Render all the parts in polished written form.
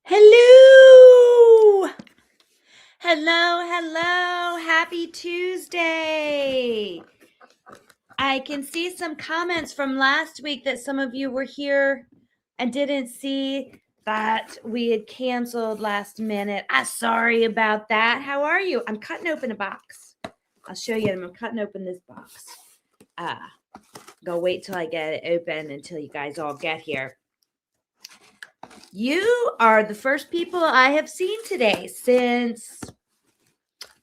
Hello! Hello. Happy Tuesday. I can see some comments from last week that some of you were here and didn't see that we had canceled last minute. I'm sorry about that. How are you? I'm cutting open a box. I'll show you. I'm cutting open this box. Go wait till I get it open until you guys all get here. You are the first people I have seen today since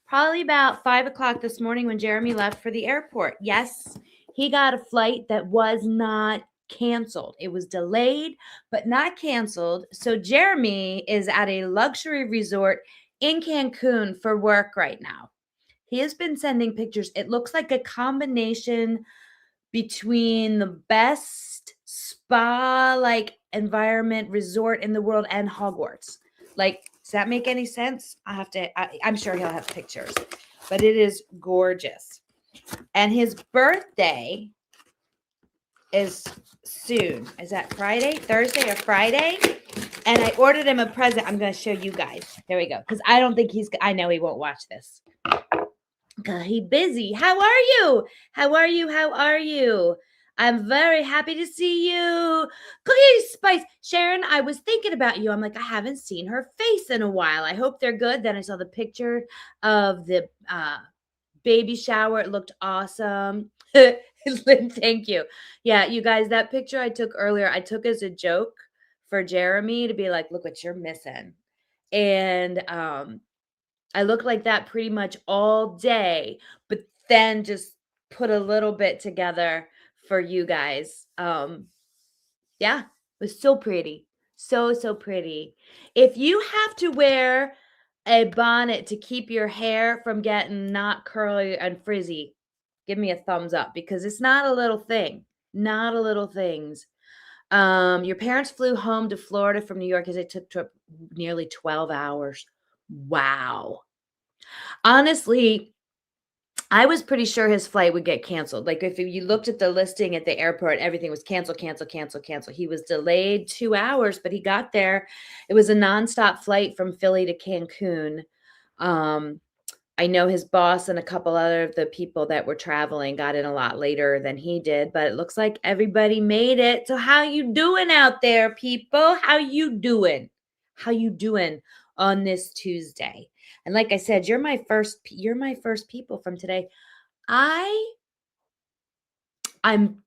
probably about 5 o'clock this morning when Jeremy left for the airport. Yes, he got a flight that was not canceled. It was delayed, but not canceled. So Jeremy is at a luxury resort in Cancun for work right now. He has been sending pictures. It looks like a combination between the best spa like environment resort in the world and Hogwarts. Like, does that make any sense? I'm sure he'll have pictures, but it is gorgeous. And his birthday is soon. Is that Thursday or Friday? And I ordered him a present. I'm going to show you guys. There we go. Because I don't think I know he won't watch this. He busy. How are you? I'm very happy to see you. Cookie Spice. Sharon, I was thinking about you. I'm like, I haven't seen her face in a while. I hope they're good. Then I saw the picture of the baby shower. It looked awesome. Lynn, thank you. Yeah, you guys, that picture I took earlier, I took as a joke for Jeremy to be like, look what you're missing. And I looked like that pretty much all day, but then just put a little bit together for you guys. Yeah, it was so pretty. So pretty. If you have to wear a bonnet to keep your hair from getting not curly and frizzy, give me a thumbs up because it's not a little thing. Not a little things. Your parents flew home to Florida from New York because it took nearly 12 hours. Wow. Honestly, I was pretty sure his flight would get canceled. Like if you looked at the listing at the airport, everything was cancel. He was delayed 2 hours, but he got there. It was a nonstop flight from Philly to Cancun. I know his boss and a couple other of the people that were traveling got in a lot later than he did, but it looks like everybody made it. So how you doing out there, people? How you doing? How you doing on this Tuesday? And like I said, you're my first people from today. I'm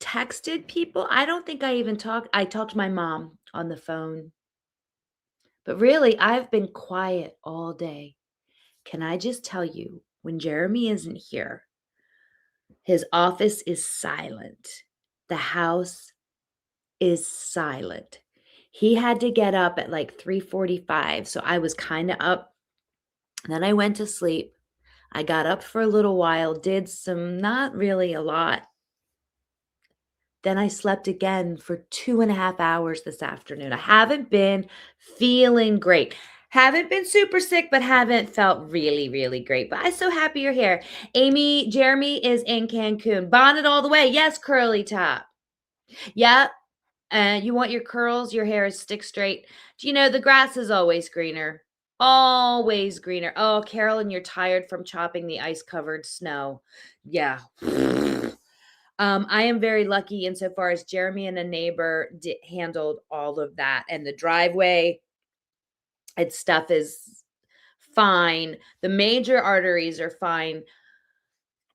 texted people. I don't think I even talked. I talked to my mom on the phone. But really, I've been quiet all day. Can I just tell you, when Jeremy isn't here, his office is silent. The house is silent. He had to get up at like 3:45, so I was kind of up. Then I went to sleep. I got up for a little while, did some, not really a lot. Then I slept again for 2.5 hours this afternoon. I haven't been feeling great. Haven't been super sick, but haven't felt really, really great. But I'm so happy you're here. Jeremy is in Cancun. Bonnet all the way. Yes, curly top. Yeah. You want your curls, your hair is stick straight. Do you know the grass is always greener? Always greener. Oh, Carolyn, you're tired from chopping the ice-covered snow. Yeah. I am very lucky insofar as Jeremy and a neighbor handled all of that, and the driveway, its stuff is fine. The major arteries are fine.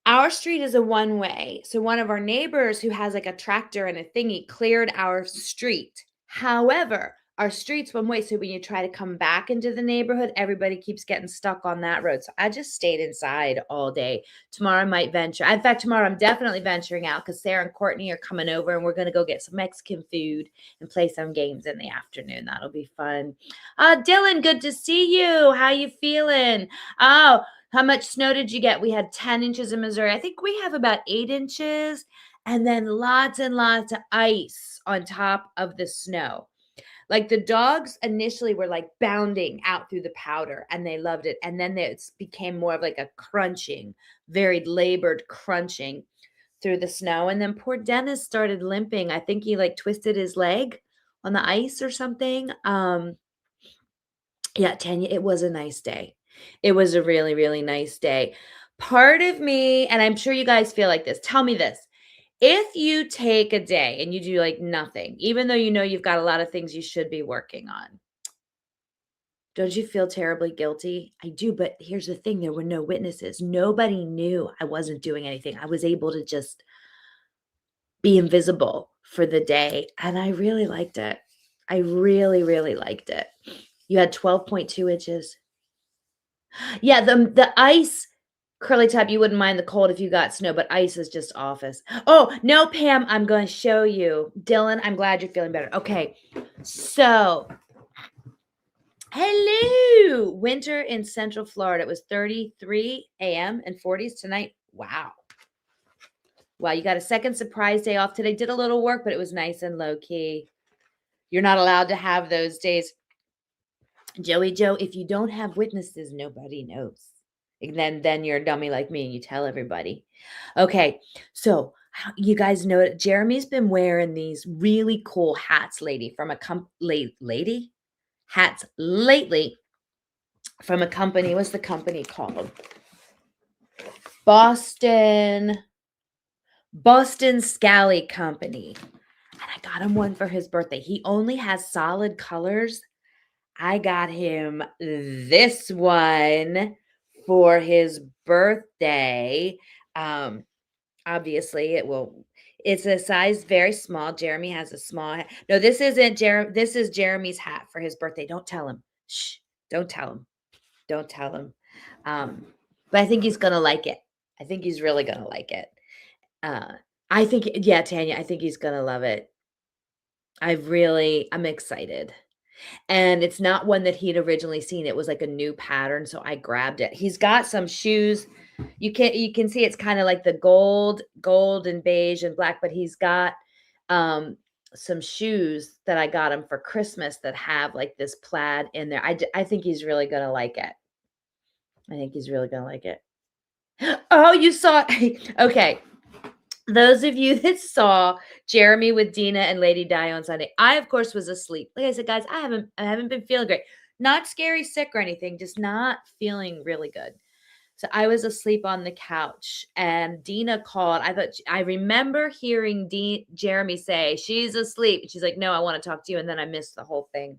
Our street is a one-way, so one of our neighbors who has like a tractor and a thingy cleared our street. However, our street's one way, so when you try to come back into the neighborhood, everybody keeps getting stuck on that road. So I just stayed inside all day. Tomorrow I might venture. In fact, tomorrow I'm definitely venturing out because Sarah and Courtney are coming over and we're going to go get some Mexican food and play some games in the afternoon. That'll be fun. Dylan, good to see you. How you feeling? Oh, how much snow did you get? We had 10 inches in Missouri. I think we have about 8 inches and then lots and lots of ice on top of the snow. Like the dogs initially were like bounding out through the powder and they loved it. And then it became more of like a crunching, very labored crunching through the snow. And then poor Dennis started limping. I think he like twisted his leg on the ice or something. Yeah, Tanya, it was a nice day. It was a really, really nice day. Part of me, and I'm sure you guys feel like this, tell me this. If you take a day and you do like nothing, even though you know you've got a lot of things you should be working on, don't you feel terribly guilty? I do, but here's the thing, there were no witnesses. Nobody knew I wasn't doing anything. I was able to just be invisible for the day, and I really liked it. I really, really liked it. You had 12.2 inches. Yeah, the ice curly top, you wouldn't mind the cold if you got snow, but ice is just office. Oh, no, Pam, I'm gonna show you. Dylan, I'm glad you're feeling better. Okay, so hello. Winter in Central Florida. It was 33 a.m. and 40s tonight. Wow. Wow, you got a second surprise day off today. Did a little work, but it was nice and low key. You're not allowed to have those days. Joey Joe, if you don't have witnesses, nobody knows. Then you're a dummy like me and you tell everybody. Okay, so you guys know it. Jeremy's been wearing these really cool hats, lady, from a lady hats lately from a company. What's the company called? Boston Scally Company. And I got him one for his birthday. He only has solid colors. I got him this one for his birthday. Obviously it's a size very small. Jeremy has a small hat. No, this isn't this is Jeremy's hat for his birthday. Don't tell him. Shh. Don't tell him. Don't tell him. But I think he's gonna like it. I think he's really gonna like it. I think, yeah, Tanya, I think he's gonna love it. I'm excited. And it's not one that he'd originally seen. It was like a new pattern, so I grabbed it. He's got some shoes. You can see it's kind of like the gold and beige and black, but he's got some shoes that I got him for Christmas that have like this plaid in there. I think he's really gonna like it. I think he's really gonna like it. Oh, you saw okay. Those of you that saw Jeremy with Dina and Lady Di on Sunday, I of course was asleep. Like I said, guys, I haven't been feeling great. Not scary sick or anything, just not feeling really good. So I was asleep on the couch and Dina called. I remember hearing Jeremy say, she's asleep. She's like, no, I want to talk to you. And then I missed the whole thing.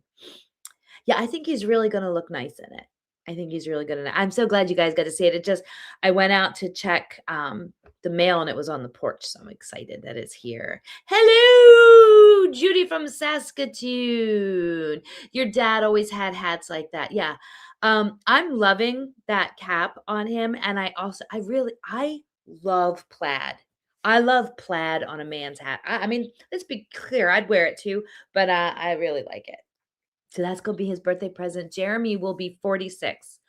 Yeah, I think he's really going to look nice in it. I think he's really good in it. I'm so glad you guys got to see it. I went out to check the mail and it was on the porch. So I'm excited that it's here. Hello, Judy from Saskatoon. Your dad always had hats like that. Yeah. I'm loving that cap on him. And I love plaid. I love plaid on a man's hat. I mean, let's be clear. I'd wear it too, but I really like it. So that's going to be his birthday present. Jeremy will be 46,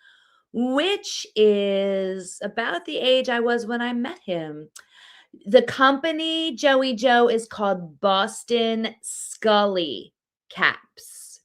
which is about the age I was when I met him. The company, Joey Joe, is called Boston Scully Caps.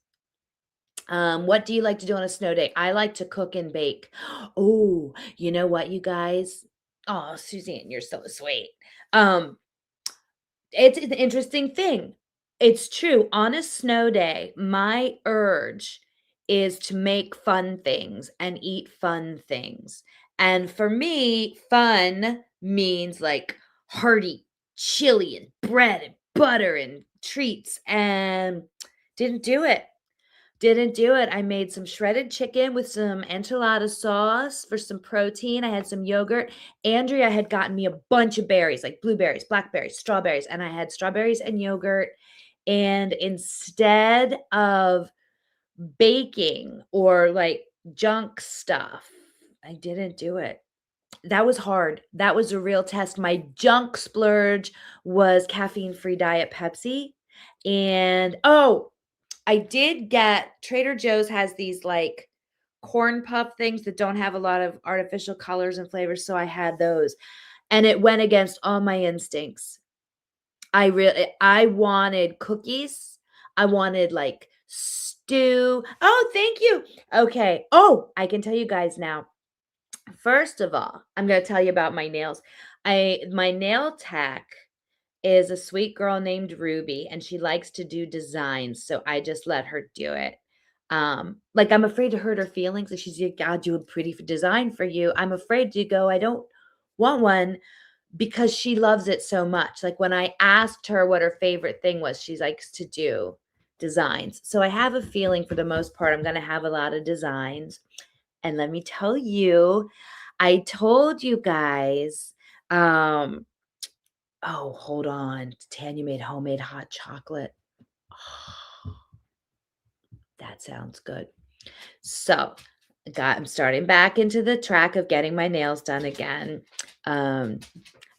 What do you like to do on a snow day? I like to cook and bake. Oh, you know what, you guys? Oh, Suzanne, you're so sweet. It's an interesting thing. It's true. On a snow day, my urge is to make fun things and eat fun things. And for me, fun means like hearty chili and bread and butter and treats. And didn't do it. Didn't do it. I made some shredded chicken with some enchilada sauce for some protein. I had some yogurt. Andrea had gotten me a bunch of berries, like blueberries, blackberries, strawberries, and I had strawberries and yogurt. And instead of baking or like junk stuff, I didn't do it. That was hard. That was a real test. My junk splurge was caffeine-free Diet Pepsi. And I did get Trader Joe's has these like corn puff things that don't have a lot of artificial colors and flavors. So I had those and it went against all my instincts. I wanted cookies. I wanted like stew. Oh, thank you. Okay. Oh, I can tell you guys now. First of all, I'm going to tell you about my nails. My nail tech is a sweet girl named Ruby, and she likes to do designs, so I just let her do it. Like, I'm afraid to hurt her feelings. If she's like, "I'll do a pretty design for you." I'm afraid to go, "I don't want one," because she loves it so much. Like, when I asked her what her favorite thing was, she likes to do designs. So I have a feeling for the most part, I'm gonna have a lot of designs. And let me tell you, I told you guys, um oh, hold on. Tanya made homemade hot chocolate. That sounds good. So, I'm starting back into the track of getting my nails done again,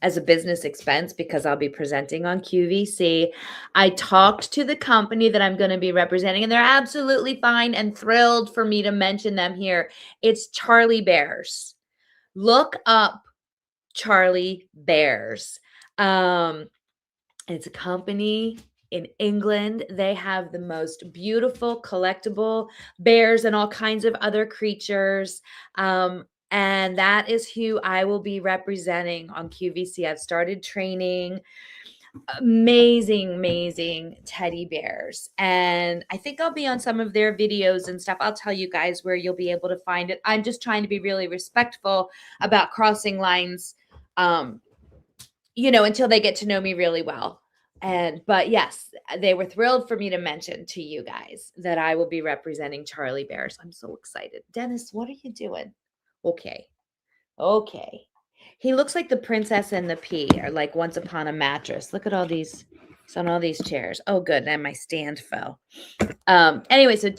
as a business expense because I'll be presenting on QVC. I talked to the company that I'm gonna be representing, and they're absolutely fine and thrilled for me to mention them here. It's Charlie Bears. Look up Charlie Bears. It's a company in England. They have the most beautiful collectible bears and all kinds of other creatures. And that is who I will be representing on QVC. I've started training amazing, amazing teddy bears. And I think I'll be on some of their videos and stuff. I'll tell you guys where you'll be able to find it. I'm just trying to be really respectful about crossing lines. Until they get to know me really well. But yes, they were thrilled for me to mention to you guys that I will be representing Charlie Bears. I'm so excited. Dennis, what are you doing? Okay. Okay. He looks like the Princess and the Pea, or like Once Upon a Mattress. Look at all these. It's on all these chairs. Oh, good. And my stand fell. Anyway, so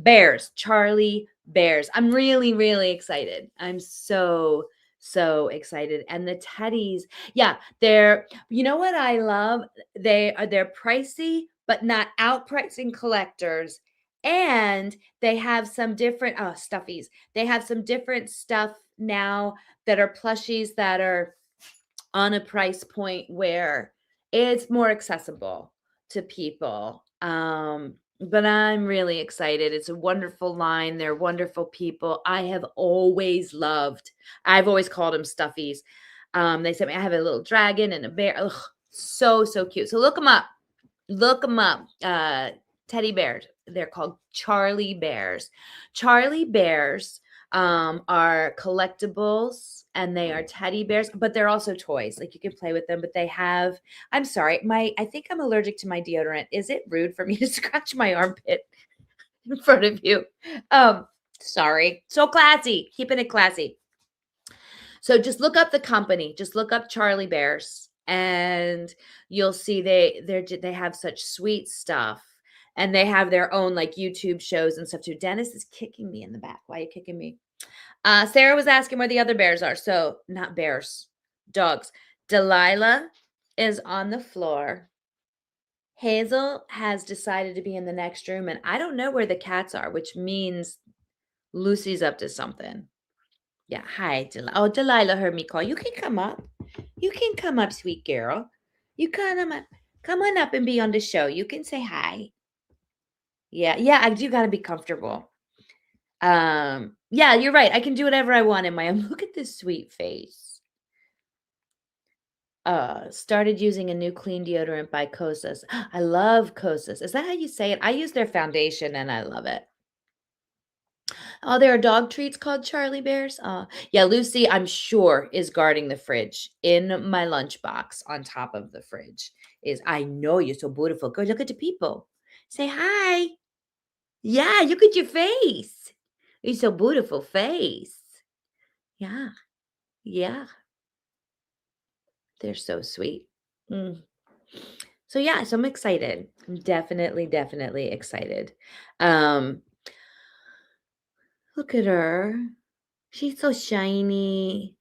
Bears, Charlie Bears. I'm really, really excited. I'm so, so excited. And the teddies, yeah, you know what I love? They're pricey, but not outpricing collectors. And they have some different, stuffies. They have some different stuff now that are plushies that are on a price point where it's more accessible to people. But I'm really excited. It's a wonderful line. They're wonderful people. I've always called them stuffies. They sent me, I have a little dragon and a bear. Ugh, so, so cute. So look them up. Look them up. Teddy bears. They're called Charlie Bears. Charlie Bears are collectibles and they are teddy bears, but they're also toys. Like you can play with them, but I'm sorry, I think I'm allergic to my deodorant. Is it rude for me to scratch my armpit in front of you? Sorry. So classy, keeping it classy. So just look up the company, just look up Charlie Bears and you'll see they have such sweet stuff. And they have their own like YouTube shows and stuff too. Dennis is kicking me in the back. Why are you kicking me? Sarah was asking where the other bears are. So not bears, dogs. Delilah is on the floor. Hazel has decided to be in the next room, and I don't know where the cats are, which means Lucy's up to something. Yeah, hi, Delilah. Oh, Delilah heard me call. You can come up. You can come up, sweet girl. You come up. Come on up and be on the show. You can say hi. Yeah, I do got to be comfortable. Yeah, you're right. I can do whatever I want in my own. Look at this sweet face. Started using a new clean deodorant by Kosas. I love Kosas. Is that how you say it? I use their foundation and I love it. Oh, there are dog treats called Charlie Bears. Yeah, Lucy, I'm sure, is guarding the fridge in my lunchbox on top of the fridge. I know you're so beautiful. Go look at the people. Say hi. Yeah, look at your face. You're so beautiful face. Yeah. Yeah. They're so sweet. Mm. So yeah, so I'm excited. I'm definitely, definitely excited. Um, Look at her. She's so shiny.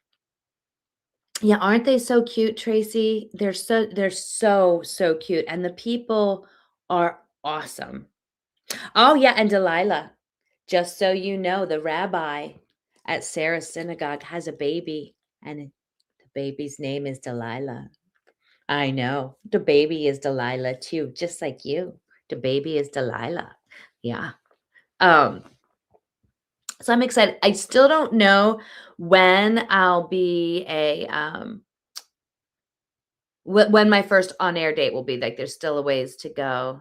Yeah, aren't they so cute, Tracy? They're so cute. And the people are awesome. Oh, yeah, and Delilah. Just so you know, the rabbi at Sarah's synagogue has a baby, and the baby's name is Delilah. I know. The baby is Delilah too, just like you. The baby is Delilah. Yeah. Um, so I'm excited. I still don't know when I'll be when my first on-air date will be. Like there's still a ways to go.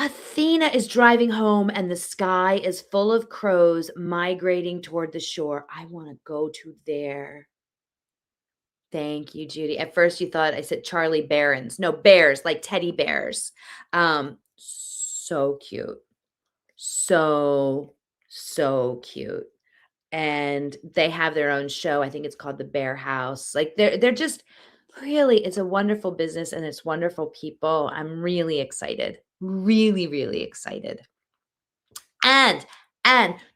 Athena is driving home and the sky is full of crows migrating toward the shore. I want to go to there. Thank you, Judy. At first you thought I said Charlie Barons. No, bears, like teddy bears. So cute. So, so cute. And they have their own show. I think it's called The Bear House. Like they're just really, it's a wonderful business and it's wonderful people. I'm really excited. Really, really excited. And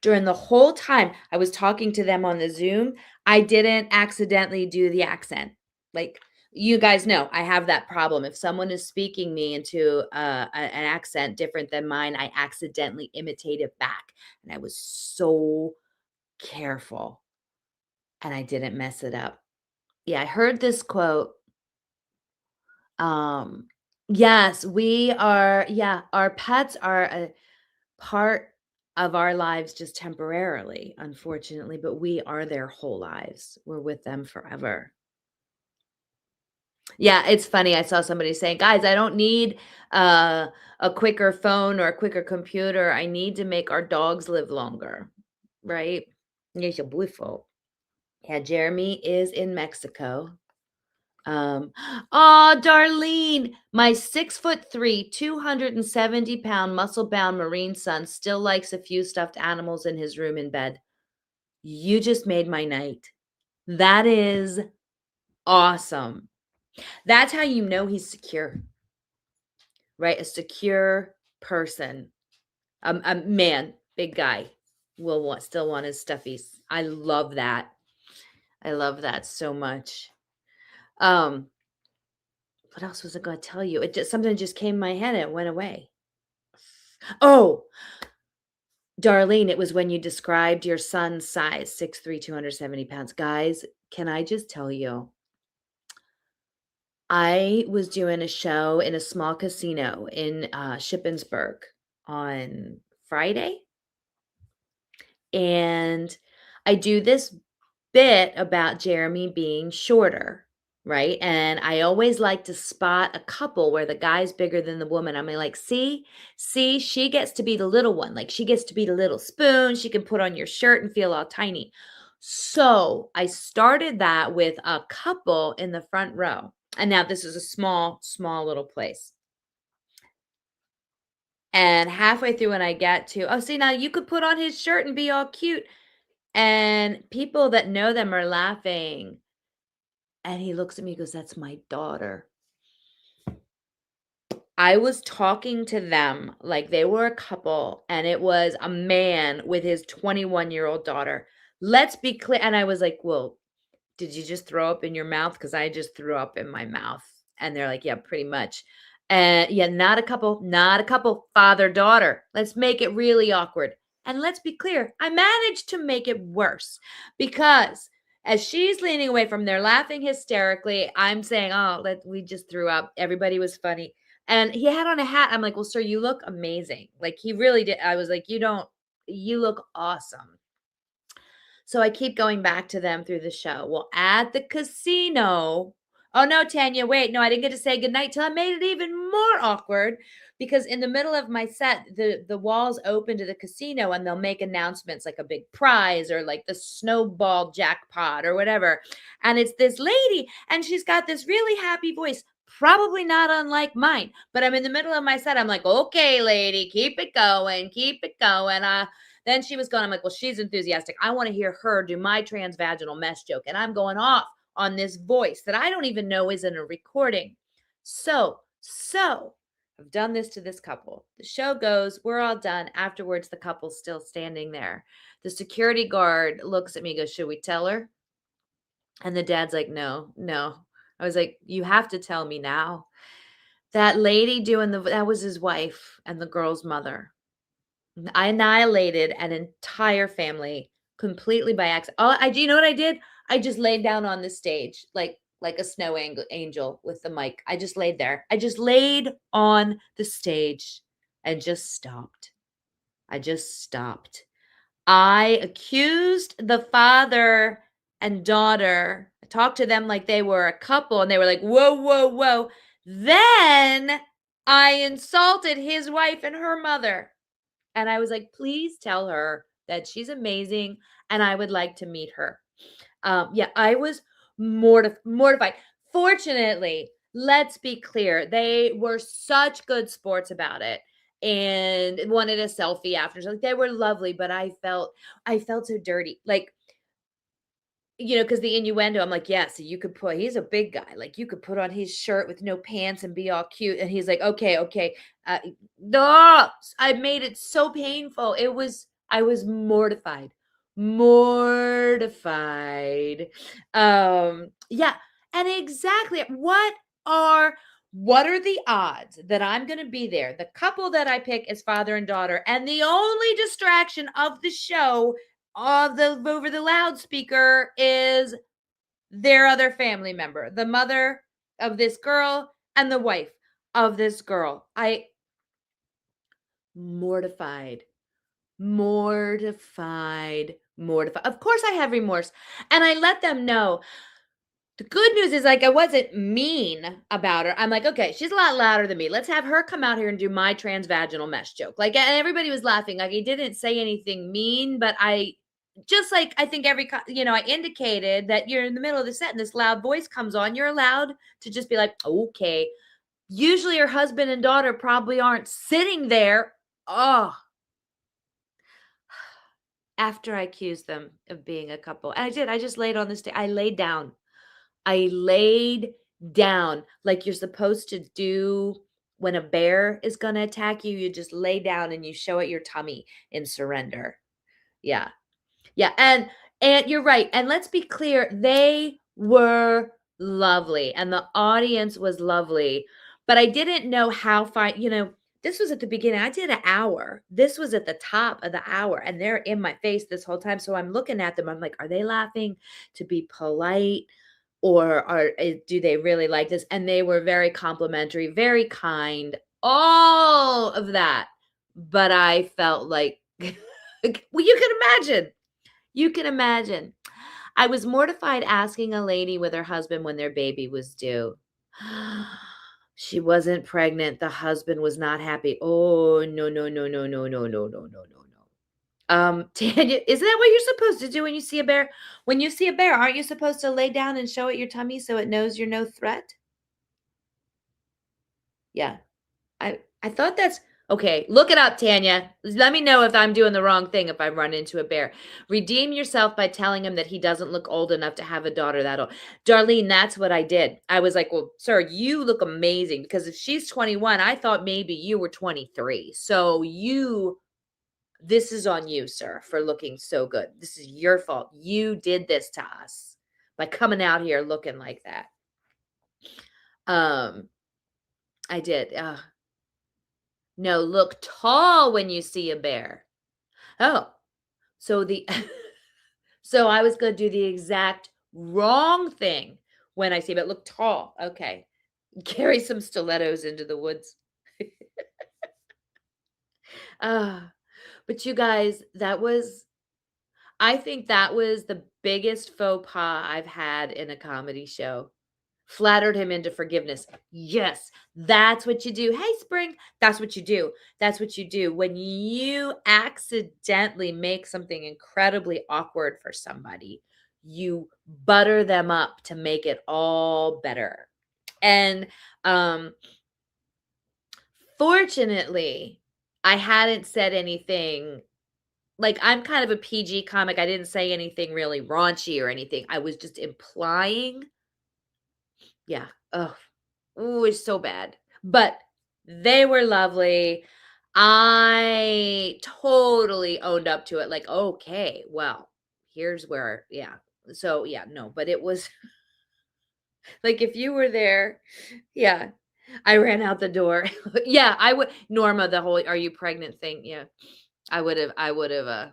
during the whole time I was talking to them on the Zoom, I didn't accidentally do the accent. Like, you guys know, I have that problem. If someone is speaking me into an accent different than mine, I accidentally imitate it back. And I was so careful, and I didn't mess it up. Yeah, I heard this quote. Um, yes, we are, yeah, our pets are a part of our lives just temporarily, unfortunately, but we are their whole lives. We're with them forever. Yeah, it's funny. I saw somebody saying, "Guys, I don't need a quicker phone or a quicker computer. I need to make our dogs live longer." Right? Yes, beautiful. Yeah, Jeremy is in Mexico. Oh, Darlene, my 6'3", 270-pound muscle-bound Marine son still likes a few stuffed animals in his room in bed. You just made my night. That is awesome. That's how you know he's secure, right? A secure person, a man, big guy, will still want his stuffies. I love that. I love that so much. What else was I gonna tell you? It just something just came in my head and it went away. Oh, Darlene, it was when you described your son's size, 6'3", 270 pounds. Guys, can I just tell you, I was doing a show in a small casino in Shippensburg on Friday, and I do this bit about Jeremy being shorter, right? And I always like to spot a couple where the guy's bigger than the woman. I'm like, see, she gets to be the little one. Like she gets to be the little spoon. She can put on your shirt and feel all tiny. So I started that with a couple in the front row. And now this is a small, small little place. And halfway through when I get to, oh, see, now you could put on his shirt and be all cute. And people that know them are laughing. And he looks at me and goes, "That's my daughter." I was talking to them like they were a couple, and it was a man with his 21-year-old daughter. Let's be clear. And I was like, "Well, did you just throw up in your mouth? Because I just threw up in my mouth." And they're like, "Yeah, pretty much." And yeah, not a couple, father daughter. Let's make it really awkward. And let's be clear, I managed to make it worse because as she's leaning away from there, laughing hysterically, I'm saying, "Oh, we just threw up. Everybody was funny." And he had on a hat. I'm like, "Well, sir, you look amazing." Like he really did. I was like, you look awesome." So I keep going back to them through the show. Well, at the casino, oh no, Tanya, wait, no, I didn't get to say goodnight till I made it even more awkward because in the middle of my set, the walls open to the casino and they'll make announcements like a big prize or like the snowball jackpot or whatever. And it's this lady and she's got this really happy voice. Probably not unlike mine, but I'm in the middle of my set. I'm like, "Okay, lady, keep it going, keep it going." Then she was going, I'm like, "Well, she's enthusiastic. I want to hear her do my transvaginal mesh joke." And I'm going off on this voice that I don't even know is in a recording. So I've done this to this couple. The show goes, we're all done. Afterwards, the couple's still standing there. The security guard looks at me and goes, "Should we tell her?" And the dad's like, "No, no." I was like, "You have to tell me now." That lady that was his wife and the girl's mother. I annihilated an entire family completely by accident. You know what I did? I just laid down on the stage like a snow angel with the mic. I just laid there. I just laid on the stage and just stopped. I just stopped. I accused the father and daughter. I talked to them like they were a couple and they were like, "Whoa, whoa, whoa." Then I insulted his wife and her mother. And I was like, please tell her that she's amazing and I would like to meet her. Yeah, I was mortified. Fortunately, let's be clear, they were such good sports about it and wanted a selfie after. So, like, they were lovely, but I felt so dirty. Like, because the innuendo, I'm like, yeah, so you could put, he's a big guy. Like, you could put on his shirt with no pants and be all cute. And he's like, okay, okay. No, I made it so painful. I was mortified, mortified. Yeah. And exactly what are the odds that I'm going to be there? The couple that I pick is father and daughter, and the only distraction of the show over the loudspeaker is their other family member, the mother of this girl and the wife of this girl. I mortified, mortified, mortified. Of course I have remorse. And I let them know. The good news is, like, I wasn't mean about her. I'm like, okay, she's a lot louder than me. Let's have her come out here and do my transvaginal mesh joke. Like, and everybody was laughing. Like, he didn't say anything mean, but just like I think I indicated that you're in the middle of the set and this loud voice comes on. You're allowed to just be like, okay. Usually her husband and daughter probably aren't sitting there. Oh, after I accused them of being a couple. And I did. I just laid on the stage. I laid down. I laid down like you're supposed to do when a bear is going to attack you. You just lay down and you show it your tummy in surrender. Yeah. Yeah. And you're right. And let's be clear, they were lovely and the audience was lovely. But I didn't know how far, this was at the beginning. I did an hour. This was at the top of the hour and they're in my face this whole time. So I'm looking at them. I'm like, are they laughing to be polite? Or do they really like this? And they were very complimentary, very kind, all of that. But I felt like, well, you can imagine. I was mortified asking a lady with her husband when their baby was due. She wasn't pregnant. The husband was not happy. Oh, no, no, no, no, no, no, no, no, no, no, no. Tanya, isn't that what you're supposed to do when you see a bear? When you see a bear, aren't you supposed to lay down and show it your tummy so it knows you're no threat? Yeah. I thought that's okay. Look it up, Tanya. Let me know if I'm doing the wrong thing if I run into a bear. Redeem yourself by telling him that he doesn't look old enough to have a daughter that old. Darlene, that's what I did. I was like, well, sir, you look amazing because if she's 21, I thought maybe you were 23. So this is on you, sir, for looking so good. This is your fault. You did this to us by coming out here looking like that. I did. No, look tall when you see a bear. Oh, so so I was going to do the exact wrong thing when I see a bear. Look tall. Okay. Carry some stilettos into the woods. But you guys, I think that was the biggest faux pas I've had in a comedy show. Flattered him into forgiveness. Yes, that's what you do. Hey, Spring, that's what you do. That's what you do. When you accidentally make something incredibly awkward for somebody, you butter them up to make it all better. And fortunately, I hadn't said anything. Like, I'm kind of a PG comic. I didn't say anything really raunchy or anything. I was just implying. Yeah. Oh, it's so bad. But they were lovely. I totally owned up to it. Like, okay, well, here's where, yeah. So, yeah, no, but it was like if you were there, yeah, I ran out the door. Yeah, I would, Norma, the whole "are you pregnant" thing. Yeah. I would have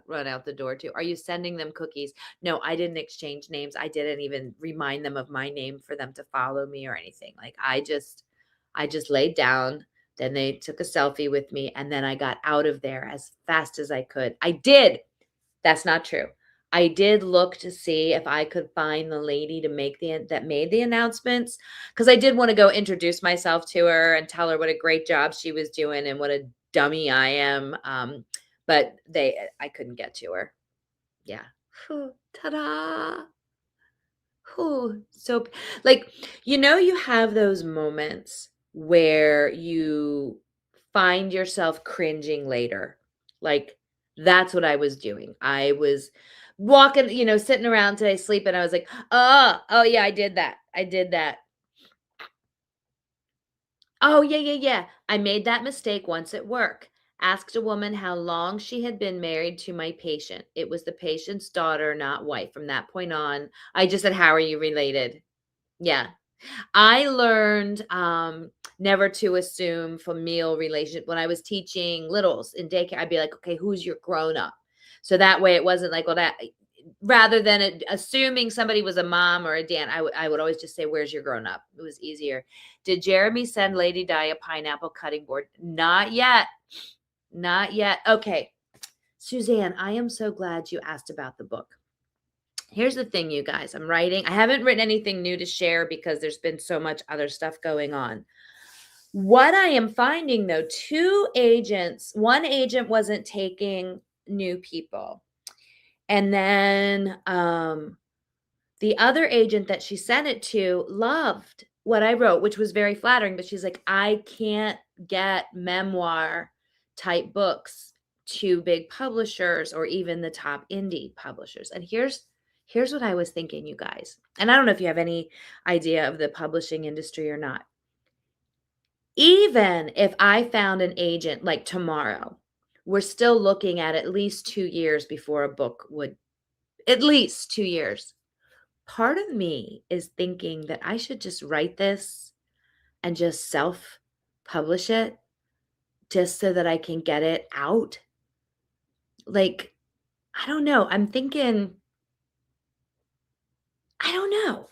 run out the door too. Are you sending them cookies? No, I didn't exchange names. I didn't even remind them of my name for them to follow me or anything. Like I just laid down. Then they took a selfie with me and then I got out of there as fast as I could. I did. That's not true. I did look to see if I could find the lady to make that made the announcements, because I did want to go introduce myself to her and tell her what a great job she was doing and what a dummy I am. But I couldn't get to her. Yeah. Whew, ta-da. Whew, so like, you have those moments where you find yourself cringing later. Like, that's what I was doing. I was walking, sitting around today sleeping. I was like, oh yeah, I did that. I did that. Oh, yeah, yeah, yeah. I made that mistake once at work. Asked a woman how long she had been married to my patient. It was the patient's daughter, not wife. From that point on, I just said, "How are you related?" Yeah. I learned never to assume familial relationship. When I was teaching littles in daycare, I'd be like, okay, who's your grown up? So that way it wasn't like, well, that rather than assuming somebody was a mom or a dad, I would always just say, where's your grown up? It was easier. Did Jeremy send Lady Di a pineapple cutting board? Not yet. Not yet. Okay. Suzanne, I am so glad you asked about the book. Here's the thing, you guys. I haven't written anything new to share because there's been so much other stuff going on. What I am finding though, one agent wasn't taking new people. And then the other agent that she sent it to loved what I wrote, which was very flattering, but she's like, I can't get memoir type books to big publishers or even the top indie publishers. And here's what I was thinking, you guys. And I don't know if you have any idea of the publishing industry or not. Even if I found an agent like tomorrow, we're still looking at least 2 years before a book would, at least 2 years. Part of me is thinking that I should just write this and just self-publish it just so that I can get it out. Like, I don't know. I'm thinking, I don't know.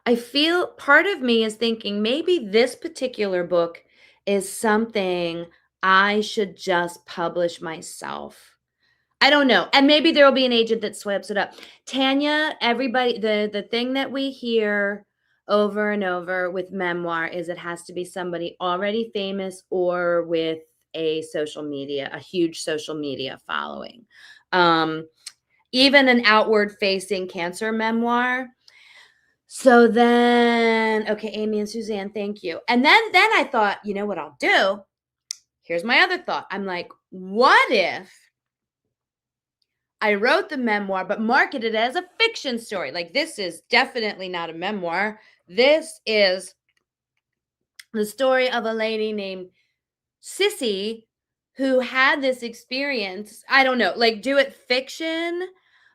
I feel part of me is thinking maybe this particular book is something I should just publish myself. I don't know. And maybe there will be an agent that sweeps it up. Tanya, everybody, the thing that we hear over and over with memoir is it has to be somebody already famous or with a huge social media following. Even an outward facing cancer memoir. So then, okay, Amy and Suzanne, thank you. And then I thought, you know what I'll do? Here's my other thought. I'm like, what if I wrote the memoir, but marketed it as a fiction story? Like, this is definitely not a memoir. This is the story of a lady named Sissy who had this experience. I don't know, like, do it fiction.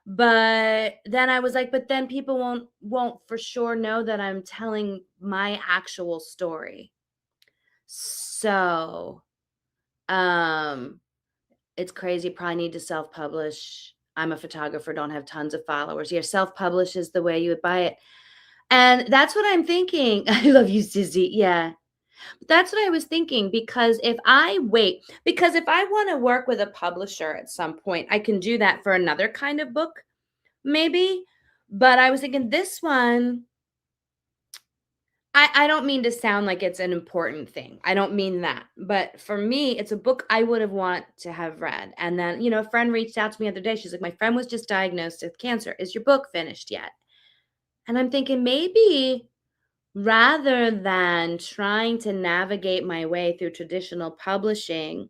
But then I was like, but then people won't for sure know that I'm telling my actual story. So, um, it's crazy. Probably need to self-publish. I'm a photographer, don't have tons of followers. Yeah, self-publish is the way you would buy it. And that's what I'm thinking. I love you, Sissy. Yeah. That's what I was thinking, because if I want to work with a publisher at some point, I can do that for another kind of book, maybe. But I was thinking this one, I don't mean to sound like it's an important thing. I don't mean that. But for me, it's a book I would have want to have read. And then, a friend reached out to me the other day. She's like, my friend was just diagnosed with cancer. Is your book finished yet? And I'm thinking maybe rather than trying to navigate my way through traditional publishing,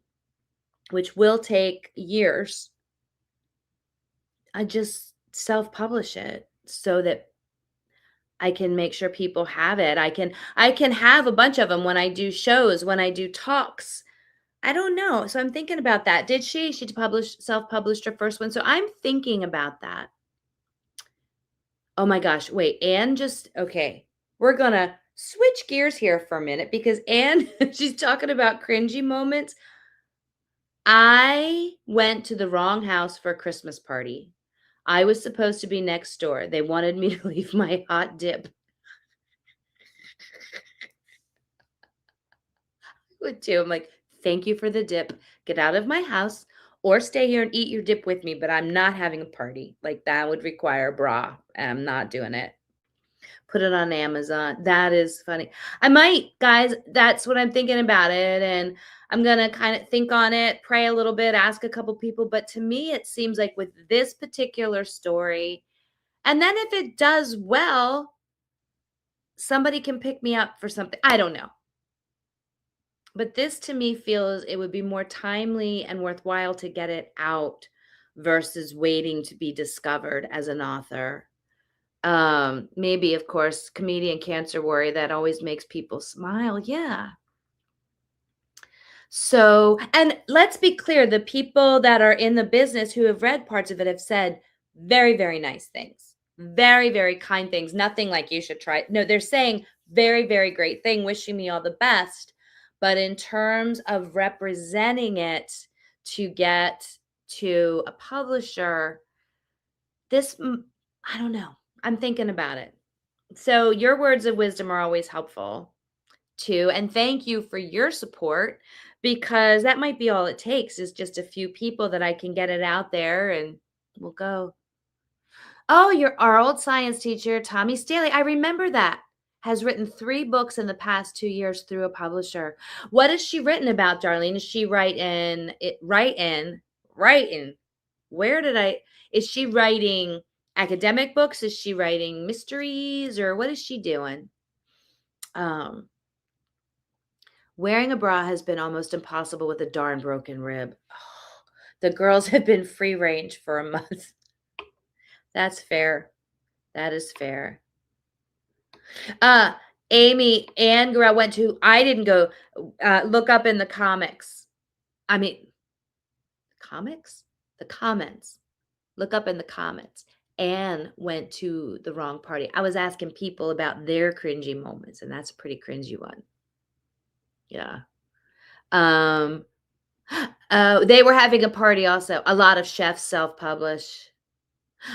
which will take years, I just self-publish it so that I can make sure people have it. I can have a bunch of them when I do shows, when I do talks. I don't know. So I'm thinking about that. Did she? She self-published her first one. So I'm thinking about that. Oh my gosh. Wait, okay. We're gonna switch gears here for a minute because Anne, she's talking about cringy moments. I went to the wrong house for a Christmas party. I was supposed to be next door. They wanted me to leave my hot dip. Would too. I'm like, thank you for the dip. Get out of my house, or stay here and eat your dip with me, but I'm not having a party. Like, that would require a bra, and I'm not doing it. Put it on Amazon. That is funny. I might, guys. That's what I'm thinking about it, and I'm gonna kind of think on it, pray a little bit, ask a couple people. But to me, it seems like with this particular story, and then if it does well, somebody can pick me up for something. I don't know. But this to me feels it would be more timely and worthwhile to get it out versus waiting to be discovered as an author. Maybe, of course, comedian cancer worry that always makes people smile. Yeah. So, and let's be clear, the people that are in the business who have read parts of it have said very, very nice things, very, very kind things. Nothing like you should try. No, they're saying very, very great thing, wishing me all the best. But in terms of representing it to get to a publisher, this, I don't know. I'm thinking about it. So your words of wisdom are always helpful too. And thank you for your support, because that might be all it takes is just a few people that I can get it out there and we'll go. Oh, our old science teacher, Tommy Staley. I remember that. Has written 3 books in the past 2 years through a publisher. What has she written about, Darlene? Is she writing? Where did I? Is she writing academic books? Is she writing mysteries, or what is she doing? Wearing a bra has been almost impossible with a darn broken rib. Oh, the girls have been free range for a month. That's fair. That is fair. Amy and Guerrero went to, I didn't go, look up in the comics. I mean, comics? The comments. Look up in the comments. Anne went to the wrong party. I was asking people about their cringy moments, and that's a pretty cringy one. Yeah. They were having a party also. A lot of chefs self-publish.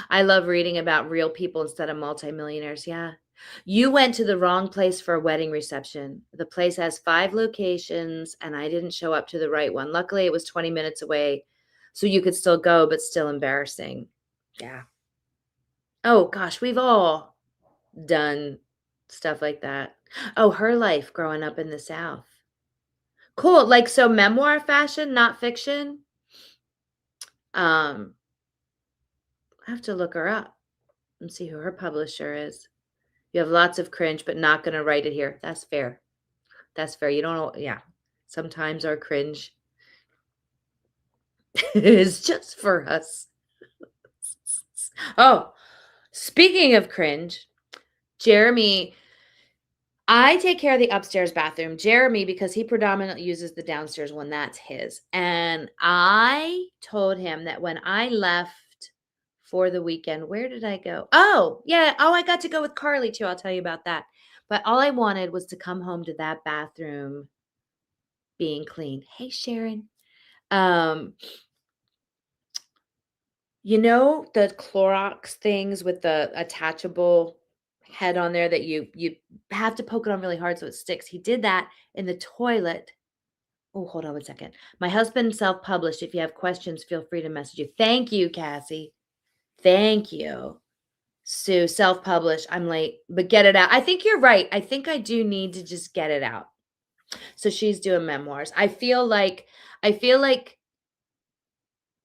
I love reading about real people instead of multimillionaires. Yeah. You went to the wrong place for a wedding reception. The place has 5 locations, and I didn't show up to the right one. Luckily, it was 20 minutes away, so you could still go, but still embarrassing. Yeah. Oh, gosh, we've all done stuff like that. Oh, her life growing up in the South. Cool. Like, so memoir fashion, not fiction. I have to look her up and see who her publisher is. You have lots of cringe, but not going to write it here. That's fair. That's fair. You don't know. Yeah. Sometimes our cringe is just for us. Oh, speaking of cringe, Jeremy, I take care of the upstairs bathroom. Jeremy, because he predominantly uses the downstairs one, that's his. And I told him that when I left for the weekend, where did I go? Oh, yeah. Oh, I got to go with Carly too. I'll tell you about that. But all I wanted was to come home to that bathroom being clean. Hey, Sharon. You know the Clorox things with the attachable head on there that you have to poke it on really hard so it sticks. He did that in the toilet. Oh, hold on one second. My husband self-published. If you have questions, feel free to message you. Thank you, Cassie. Thank you. Sue, self-published. I'm late, but get it out. I think you're right. I think I do need to just get it out. So she's doing memoirs. I feel like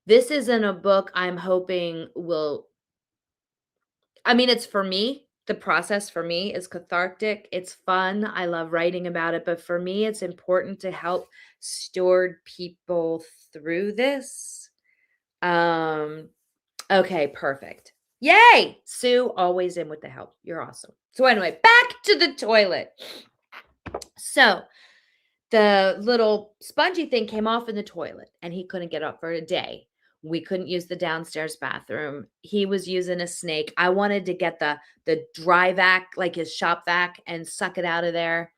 this isn't a book I'm hoping will, I mean, it's for me. The process for me is cathartic. It's fun. I love writing about it. But for me, it's important to help steward people through this. Okay, perfect. Yay! Sue, always in with the help. You're awesome. So anyway, back to the toilet. So the little spongy thing came off in the toilet and he couldn't get up for a day. We couldn't use the downstairs bathroom. He was using a snake. I wanted to get the dry vac, like his shop vac, and suck it out of there.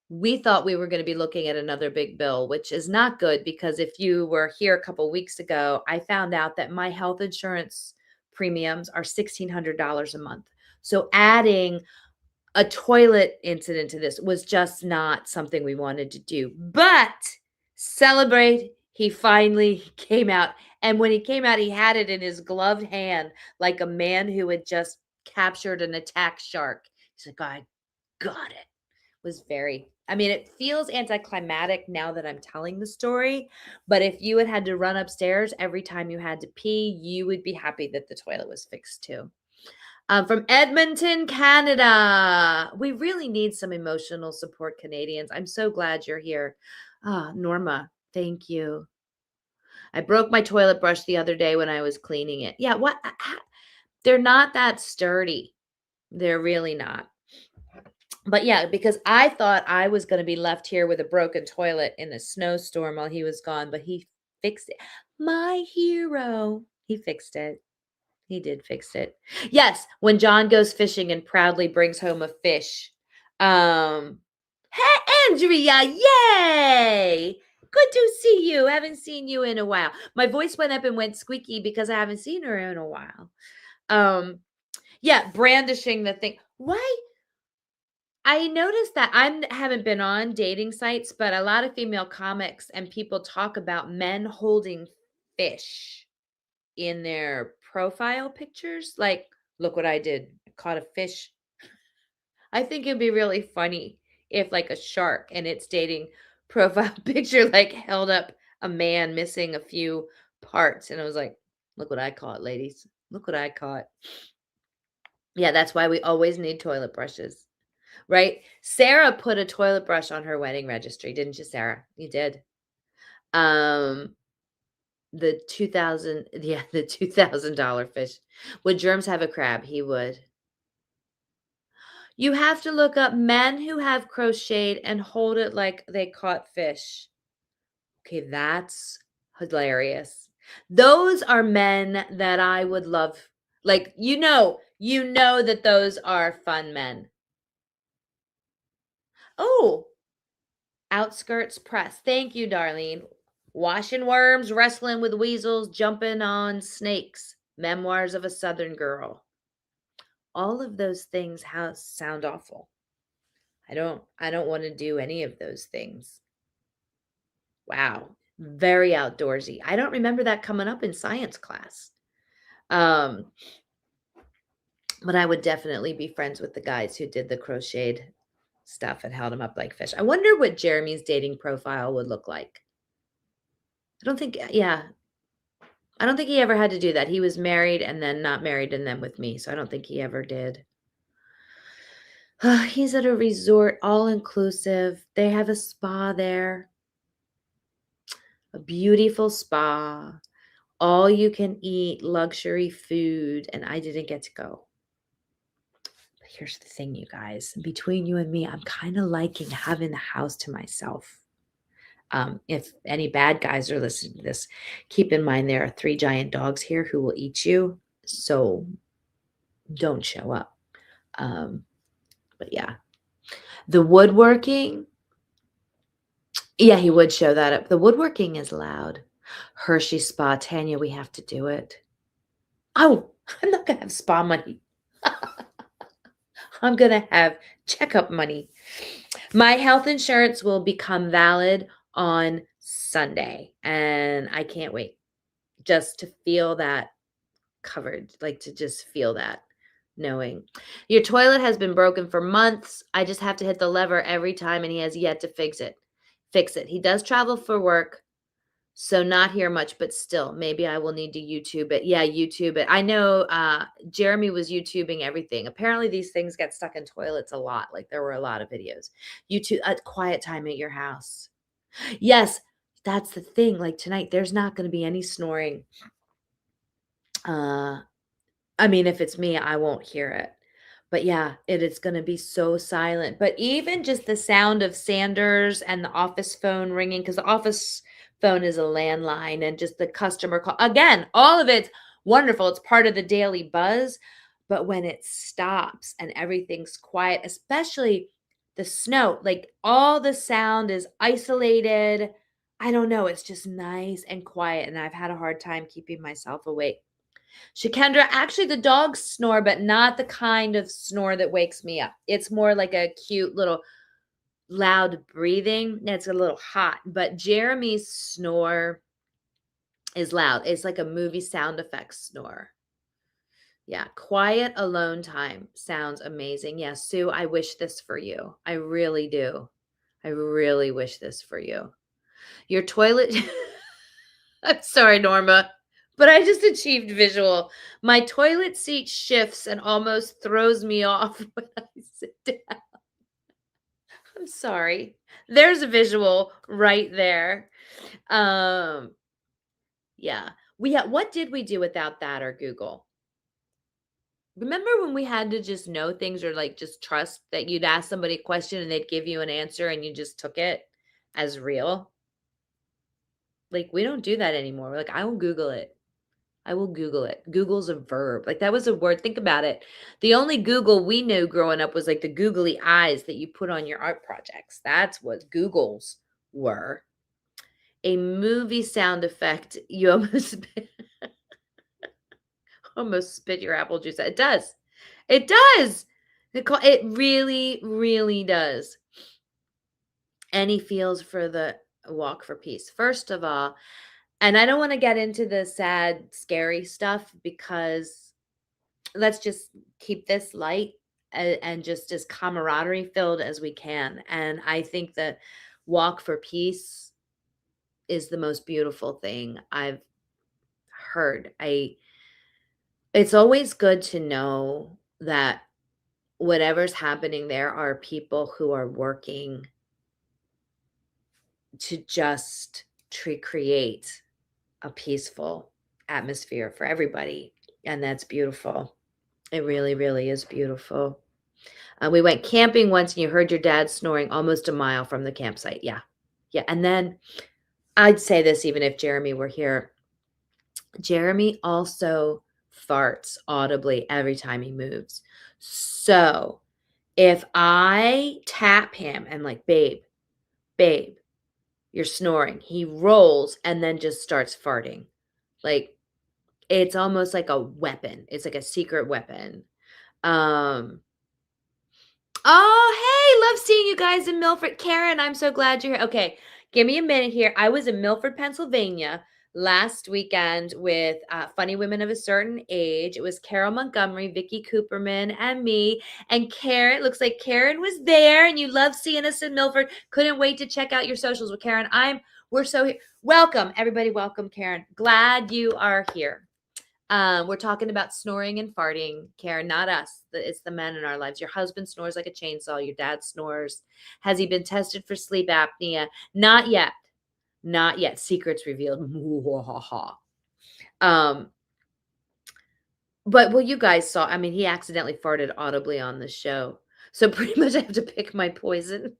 We thought we were going to be looking at another big bill, which is not good, because if you were here a couple weeks ago, I found out that my health insurance premiums are $1,600 a month. So adding a toilet incident to this was just not something we wanted to do. But celebrate, he finally came out. And when he came out, he had it in his gloved hand like a man who had just captured an attack shark. He's like, I got it. Was very, I mean, it feels anticlimactic now that I'm telling the story, but if you had to run upstairs every time you had to pee, you would be happy that the toilet was fixed too. From Edmonton, Canada. We really need some emotional support, Canadians. I'm so glad you're here. Ah, Norma, thank you. I broke my toilet brush the other day when I was cleaning it. Yeah, what? They're not that sturdy. They're really not. But yeah, because I thought I was going to be left here with a broken toilet in a snowstorm while he was gone, but he fixed it. My hero. He fixed it. He did fix it. Yes, when John goes fishing and proudly brings home a fish. Hey, Andrea, yay! Good to see you. Haven't seen you in a while. My voice went up and went squeaky because I haven't seen her in a while. Yeah, brandishing the thing. Why? I noticed that I haven't been on dating sites, but a lot of female comics and people talk about men holding fish in their profile pictures. Like, look what I did. I caught a fish. I think it'd be really funny if like a shark and its dating profile picture like held up a man missing a few parts and it was like, look what I caught, ladies. Look what I caught. Yeah, that's why we always need toilet brushes. Right? Sarah put a toilet brush on her wedding registry, didn't you, Sarah? You did. The 2000, yeah, the $2,000 fish. Would Germs have a crab? He would. You have to look up men who have crocheted and hold it like they caught fish. Okay, that's hilarious. Those are men that I would love. Like, you know that those are fun men. Oh, Outskirts Press. Thank you, Darlene. Washing worms, wrestling with weasels, jumping on snakes. Memoirs of a Southern Girl. All of those things sound awful. I don't want to do any of those things. Wow. Very outdoorsy. I don't remember that coming up in science class. But I would definitely be friends with the guys who did the crocheted stuff and held them up like fish. I wonder what Jeremy's dating profile would look like. I don't think he ever had to do that. He was married and then not married and then with me. So I don't think he ever did. He's at a resort, all inclusive. They have a spa there, a beautiful spa, all you can eat luxury food. And I didn't get to go. But here's the thing, you guys, between you and me, I'm kind of liking having the house to myself. If any bad guys are listening to this, keep in mind there are 3 giant dogs here who will eat you. So don't show up. But yeah, the woodworking. Yeah, he would show that up. The woodworking is loud. Hershey Spa, Tanya, we have to do it. Oh, I'm not going to have spa money. I'm going to have checkup money. My health insurance will become valid on Sunday, and I can't wait just to feel that covered, like to just feel that knowing. Your toilet has been broken for months. I just have to hit the lever every time, and he has yet to fix it. He does travel for work, so not here much, but still, maybe I will need to YouTube it. Yeah, YouTube it. I know Jeremy was YouTubing everything. Apparently these things get stuck in toilets a lot. Like there were a lot of videos. YouTube, quiet time at your house. Yes, that's the thing. Like tonight, there's not going to be any snoring. I mean, if it's me, I won't hear it. But yeah, it is going to be so silent. But even just the sound of Sanders and the office phone ringing, because the office phone is a landline, and just the customer call. Again, all of it's wonderful. It's part of the daily buzz. But when it stops and everything's quiet, especially the snow, like all the sound is isolated. I don't know. It's just nice and quiet. And I've had a hard time keeping myself awake. Shakendra, actually the dogs snore, but not the kind of snore that wakes me up. It's more like a cute little loud breathing. It's a little hot, but Jeremy's snore, is loud. It's like a movie sound effects snore. Yeah, quiet alone time sounds amazing. Yeah, Sue, I wish this for you. I really do. I really wish this for you. Your toilet I'm sorry, Norma, but I just achieved visual. My toilet seat shifts and almost throws me off when I sit down. I'm sorry. There's a visual right there. Um, yeah. What did we do without that or Google? Remember when we had to just know things or like just trust that you'd ask somebody a question and they'd give you an answer and you just took it as real? Like we don't do that anymore. We're like, I will Google it. I will Google it. Google's a verb. Like that was a word. Think about it. The only Google we knew growing up was like the googly eyes that you put on your art projects. That's what Googles were. A movie sound effect. You almost almost spit your apple juice out. It does. It does. It really, really does. Any feels for the walk for peace. First of all, and I don't want to get into the sad, scary stuff because let's just keep this light and just as camaraderie filled as we can. And I think the walk for peace is the most beautiful thing I've heard. It's always good to know that whatever's happening, there are people who are working to just create a peaceful atmosphere for everybody. And that's beautiful. It really, really is beautiful. We went camping once and you heard your dad snoring almost a mile from the campsite. Yeah. Yeah. And then I'd say this even if Jeremy were here. Jeremy also farts audibly every time he moves. So if I tap him and like, babe, you're snoring, he rolls and then just starts farting. Like it's almost like a weapon. It's like a secret weapon. Um, Oh, hey, love seeing you guys in Milford. Karen, I'm so glad you're here. Okay, give me a minute here. I was in Milford, Pennsylvania last weekend with Funny Women of a Certain Age. It was Carol Montgomery, Vicky Cooperman, and me. And Karen, looks like Karen was there, and you love seeing us in Milford. Couldn't wait to check out your socials with Karen. We're so here. Welcome, everybody. Welcome, Karen. Glad you are here. We're talking about snoring and farting, Karen, not us. It's the men in our lives. Your husband snores like a chainsaw. Your dad snores. Has he been tested for sleep apnea? Not yet. Not yet. Secrets revealed. um, but well, you guys saw. I mean, he accidentally farted audibly on the show, so pretty much I have to pick my poison.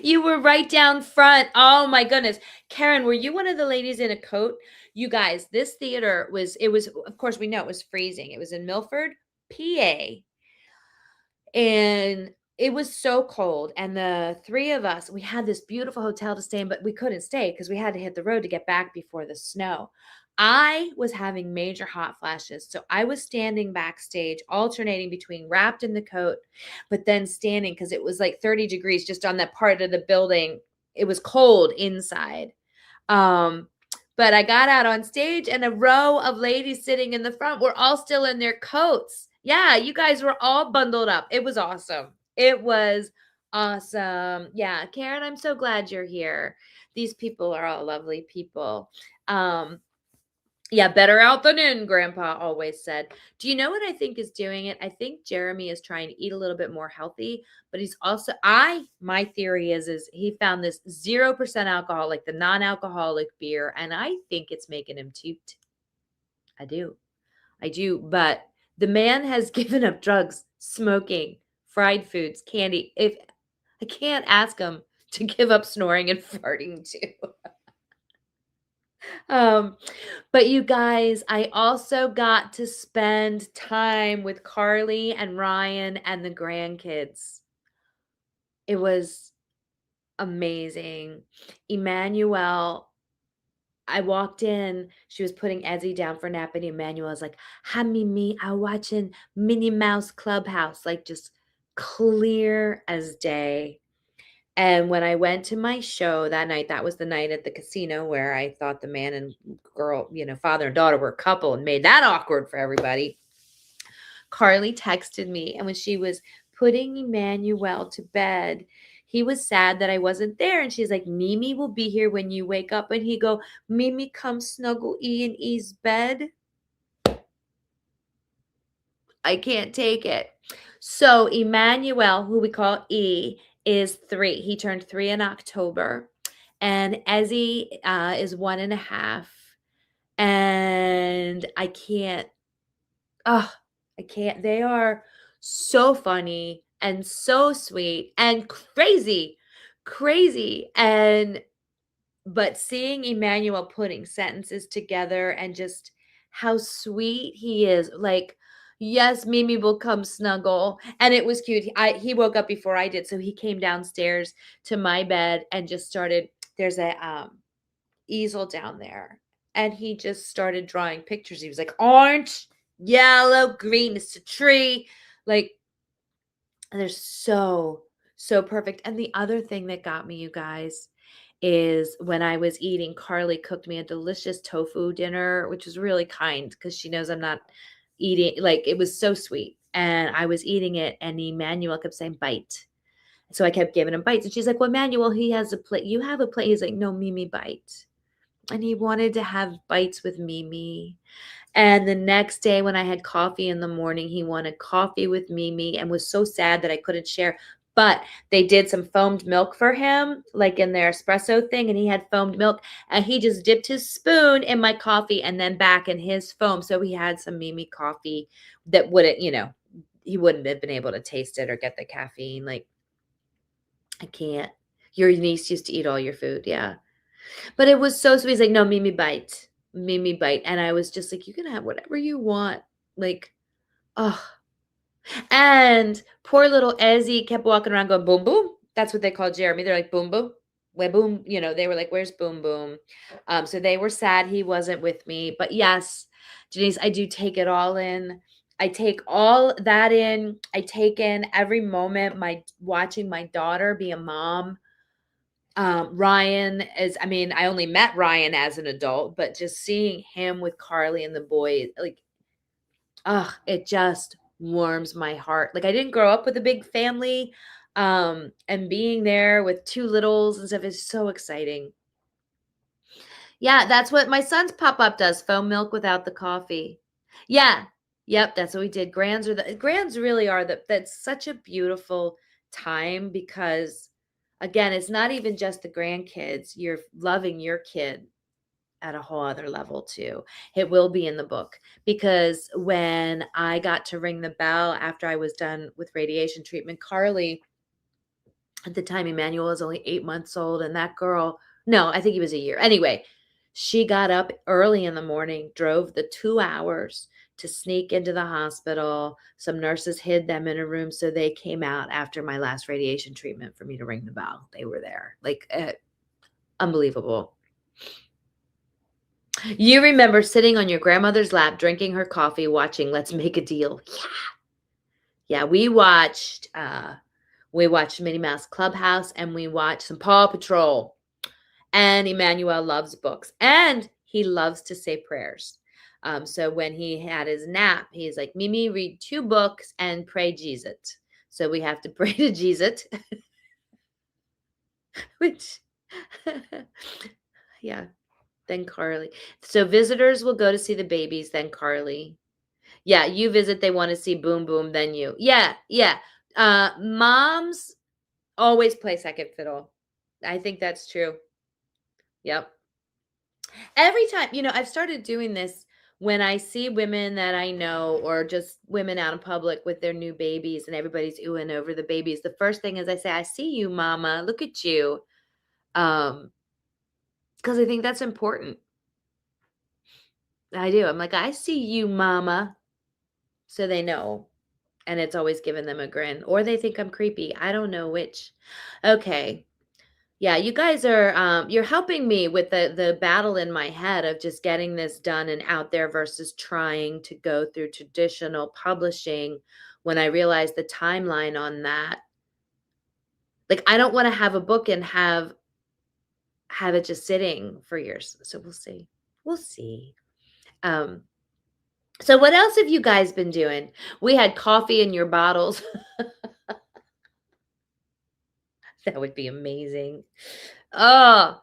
You were right down front. Oh my goodness. Karen, were you one of the ladies in a coat? You guys, this theater was, of course, we know it was freezing. It was in Milford, PA. And it was so cold. And the three of us, we had this beautiful hotel to stay in, but we couldn't stay because we had to hit the road to get back before the snow. I was having major hot flashes. So I was standing backstage, alternating between wrapped in the coat, but then standing because it was like 30 degrees just on that part of the building. It was cold inside. Um, but I got out on stage and a row of ladies sitting in the front were all still in their coats. Yeah, you guys were all bundled up. It was awesome. It was awesome. Yeah, Karen, I'm so glad you're here. These people are all lovely people. Yeah, better out than in, Grandpa always said. Do you know what I think is doing it? I think Jeremy is trying to eat a little bit more healthy, but he's also my theory is he found this 0% alcohol, like the non-alcoholic beer, and I think it's making him toot. I do. I do, but the man has given up drugs, smoking, fried foods, candy. If I can't ask him to give up snoring and farting too. Um, but you guys, I also got to spend time with Carly and Ryan and the grandkids. It was amazing. Emmanuel, I walked in, she was putting Ezzy down for a nap, and Emmanuel was like, "Hi, Mimi, I'm watching Minnie Mouse Clubhouse," like just clear as day. And when I went to my show that night, that was the night at the casino where I thought the man and girl, father and daughter were a couple and made that awkward for everybody. Carly texted me, and when she was putting Emmanuel to bed, he was sad that I wasn't there. And she's like, Mimi will be here when you wake up. And he go, Mimi, come snuggle E in E's bed. I can't take it. So Emmanuel, who we call E, is 3. He turned 3 in October. And Ezzy is 1.5. And I can't, I can't. They are so funny and so sweet and crazy, crazy. But seeing Emmanuel putting sentences together and just how sweet he is, like, yes, Mimi will come snuggle. And it was cute. He woke up before I did. So he came downstairs to my bed and just started, there's a easel down there. And he just started drawing pictures. He was like, orange, yellow, green, it's a tree. Like, they're so, so perfect. And the other thing that got me, you guys, is when I was eating, Carly cooked me a delicious tofu dinner, which was really kind because she knows I'm not eating, like, it was so sweet. And I was eating it, and Emmanuel kept saying, bite. So I kept giving him bites. And she's like, well, Emmanuel, he has a plate. You have a plate. He's like, no, Mimi, bite. And he wanted to have bites with Mimi. And the next day when I had coffee in the morning, he wanted coffee with Mimi and was so sad that I couldn't share. But they did some foamed milk for him, like in their espresso thing, and he had foamed milk, and he just dipped his spoon in my coffee and then back in his foam. So he had some Mimi coffee that wouldn't, he wouldn't have been able to taste it or get the caffeine. Like, I can't. Your niece used to eat all your food. Yeah. But it was so sweet. He's like, no, Mimi bite. Mimi bite. And I was just like, you can have whatever you want. Like, oh. And poor little Ezzy kept walking around going, boom, boom. That's what they call Jeremy. They're like, boom, boom. Where boom, they were like, where's boom, boom? So they were sad he wasn't with me. But yes, Denise, I do take it all in. I take all that in. I take in every moment, watching my daughter be a mom. Ryan is, I mean, I only met Ryan as an adult, but just seeing him with Carly and the boys, like, it just warms my heart. Like, I didn't grow up with a big family, and being there with 2 littles and stuff is so exciting. Yeah, that's what my son's pop-up does, foam milk without the coffee. Yeah. Yep, that's what we did. Grands really are that's such a beautiful time because, again, it's not even just the grandkids. You're loving your kid at a whole other level too. It will be in the book because when I got to ring the bell after I was done with radiation treatment, Carly, at the time, Emmanuel was only 8 months old, and that girl, no, I think he was a year. Anyway, she got up early in the morning, drove the 2 hours to sneak into the hospital. Some nurses hid them in a room, so they came out after my last radiation treatment for me to ring the bell. They were there. Like, unbelievable. You remember sitting on your grandmother's lap, drinking her coffee, watching Let's Make a Deal. Yeah. Yeah, we watched Minnie Mouse Clubhouse, and we watched some Paw Patrol. And Emmanuel loves books, and he loves to say prayers. So when he had his nap, he's like, Mimi, read 2 books and pray Jesus. So we have to pray to Jesus, which, yeah, then Carly. So visitors will go to see the babies, then Carly. Yeah, you visit, they want to see Boom Boom, then you. Yeah, yeah. Moms always play second fiddle. I think that's true. Yep. Every time, I've started doing this when I see women that I know or just women out in public with their new babies and everybody's oohing over the babies. The first thing is I say, I see you, mama. Look at you. Because I think that's important. I do. I'm like, I see you, mama. So they know. And it's always given them a grin. Or they think I'm creepy. I don't know which. Okay. Yeah, you guys are you're helping me with the battle in my head of just getting this done and out there versus trying to go through traditional publishing when I realized the timeline on that. Like, I don't wanna have a book and have it just sitting for years, so we'll see. We'll see. Um, so what else have you guys been doing? We had coffee in your bottles. That would be amazing. Oh,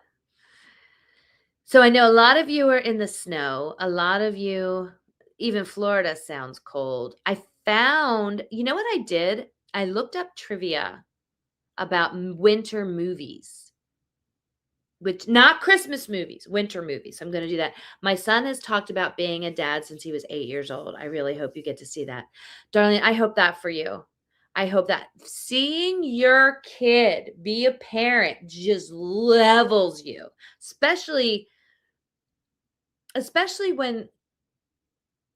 so I know a lot of you are in the snow. A lot of you, even Florida sounds cold. I found, you know what I did? I looked up trivia about winter movies, which not Christmas movies, winter movies. I'm going to do that. My son has talked about being a dad since he was 8 years old. I really hope you get to see that. Darling, I hope that for you. I hope that seeing your kid be a parent just levels you, especially when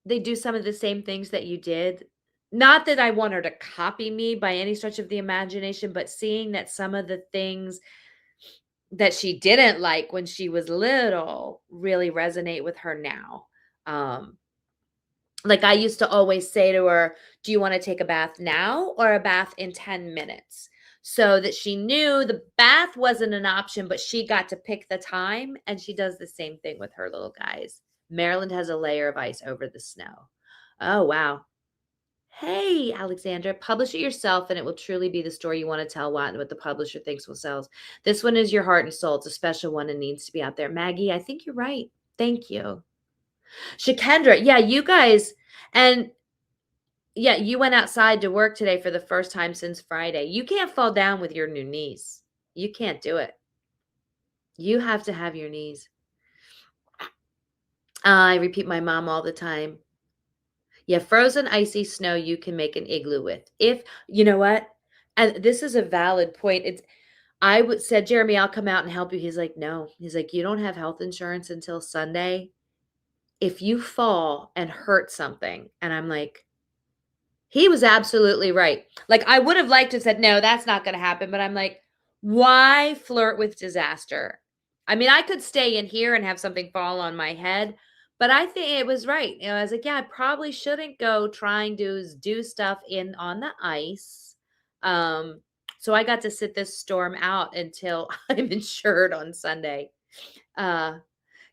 they do some of the same things that you did. Not that I want her to copy me by any stretch of the imagination, but seeing that some of the things that she didn't like when she was little really resonate with her now. Um, like I used to always say to her, "Do you want to take a bath now or a bath in 10 minutes?" So that she knew the bath wasn't an option, but she got to pick the time. And she does the same thing with her little guys. Maryland has a layer of ice over the snow. Oh, wow. Hey, Alexandra, publish it yourself and it will truly be the story you want to tell, what the publisher thinks will sell. This one is your heart and soul. It's a special one and needs to be out there. Maggie, I think you're right. Thank you. Shakendra, yeah, you guys, and yeah, you went outside to work today for the first time since Friday. You can't fall down with your new knees. You can't do it. You have to have your knees. I repeat my mom all the time. Yeah, frozen icy snow you can make an igloo with. If you know what? And this is a valid point. It's I would said, "Jeremy, I'll come out and help you." He's like, "No." He's like, "You don't have health insurance until Sunday. If you fall and hurt something." And I'm like, he was absolutely right. Like, I would have liked to have said, "No, that's not gonna happen," but I'm like, "Why flirt with disaster?" I mean, I could stay in here and have something fall on my head, but I think it was right. I was like, "Yeah, I probably shouldn't go trying to do stuff in on the ice." Um, so I got to sit this storm out until I'm insured on Sunday. Uh,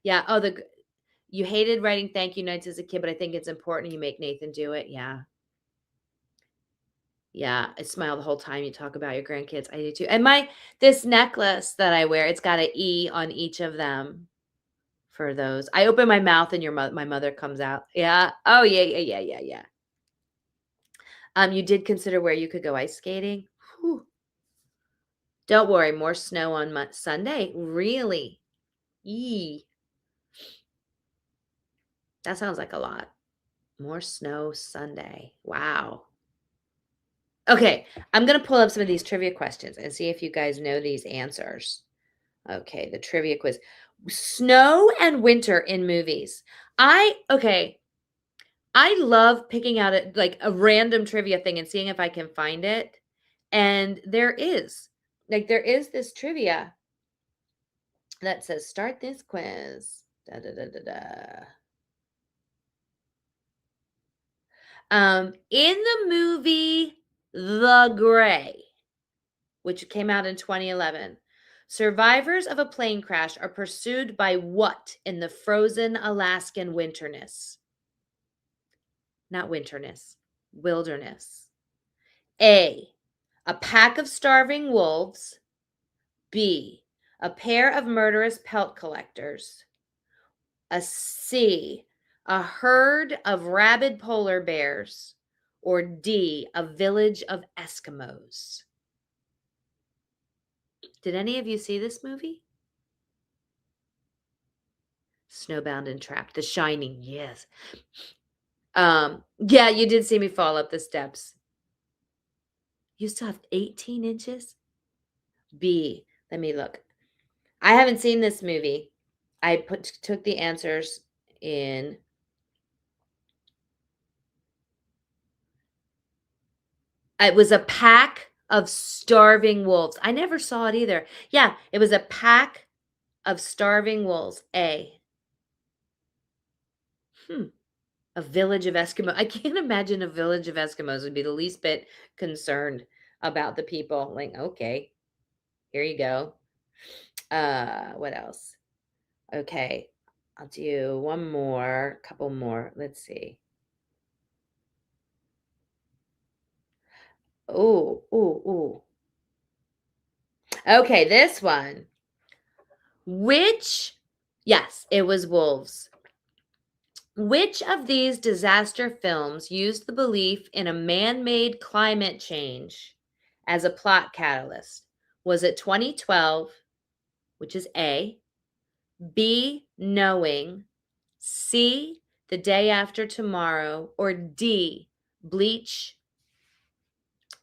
yeah. Oh, you hated writing thank you notes as a kid, but I think it's important you make Nathan do it. Yeah. Yeah, I smile the whole time you talk about your grandkids. I do too. And this necklace that I wear, it's got an E on each of them for those. I open my mouth and my mother comes out. Yeah. Oh, yeah, yeah, yeah, yeah, yeah. You did consider where you could go ice skating? Whew. Don't worry, more snow on Sunday. Really? Yee. That sounds like a lot. More snow Sunday. Wow. Okay, I'm going to pull up some of these trivia questions and see if you guys know these answers. Okay, the trivia quiz. Snow and winter in movies. Okay, I love picking out a random trivia thing and seeing if I can find it. And there is this trivia that says start this quiz. Da, da, da, da, da. In the movie The Gray, which came out in 2011. Survivors of a plane crash are pursued by what in the frozen Alaskan wilderness? Not wilderness, wilderness. A pack of starving wolves. B, a pair of murderous pelt collectors. C, a herd of rabid polar bears. Or D, a village of Eskimos. Did any of you see this movie? Snowbound and Trapped, The Shining, yes. Yeah, you did see me fall up the steps. You still have 18 inches? B, let me look. I haven't seen this movie. I took the answers in. It was a pack of starving wolves. I never saw it either. Yeah, it was a pack of starving wolves. A. A village of Eskimo. I can't imagine a village of Eskimos would be the least bit concerned about the people. Like, okay. Here you go. What else? Okay. I'll do one more, couple more. Let's see. Oh, ooh, ooh. Okay, this one. Yes, it was wolves. Which of these disaster films used the belief in a man-made climate change as a plot catalyst? Was it 2012, which is A, B, Knowing, C, The Day After Tomorrow, or D, Bleach,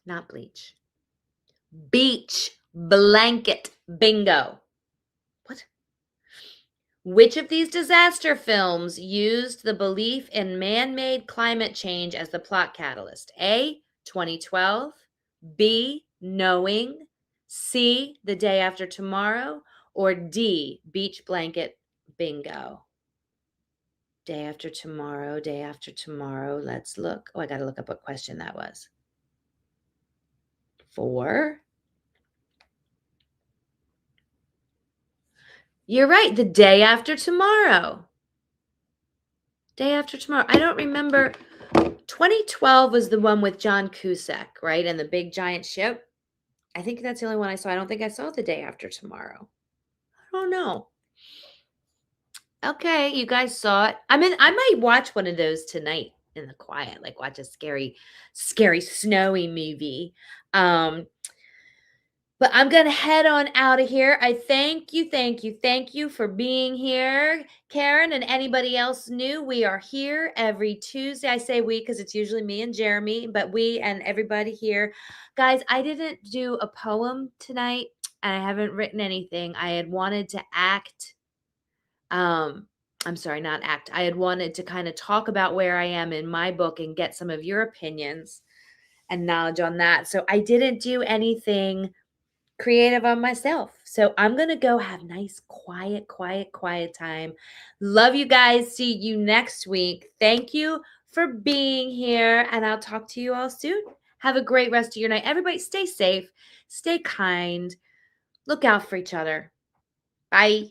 not Bleach, Beach Blanket Bingo? What? Which of these disaster films used the belief in man-made climate change as the plot catalyst? A, 2012, B, Knowing, C, The Day After Tomorrow, or D, Beach Blanket Bingo? Day after tomorrow, day after tomorrow. Let's look. Oh, I got to look up what question that was. 4. You're right. The day after tomorrow. Day after tomorrow. I don't remember. 2012 was the one with John Cusack, right? And the big giant ship. I think that's the only one I saw. I don't think I saw The Day After Tomorrow. I don't know. Okay, you guys saw it. I mean, I might watch one of those tonight in the quiet, like watch a scary, snowy movie. But I'm going to head on out of here. I thank you for being here. Karen and anybody else new, we are here every Tuesday. I say we because it's usually me and Jeremy, but we and everybody here. Guys, I didn't do a poem tonight and I haven't written anything. I had wanted to act. I'm sorry, not act. I had wanted to kind of talk about where I am in my book and get some of your opinions and knowledge on that. So I didn't do anything creative on myself. So I'm going to go have nice, quiet time. Love you guys. See you next week. Thank you for being here. And I'll talk to you all soon. Have a great rest of your night. Everybody stay safe, stay kind, look out for each other. Bye.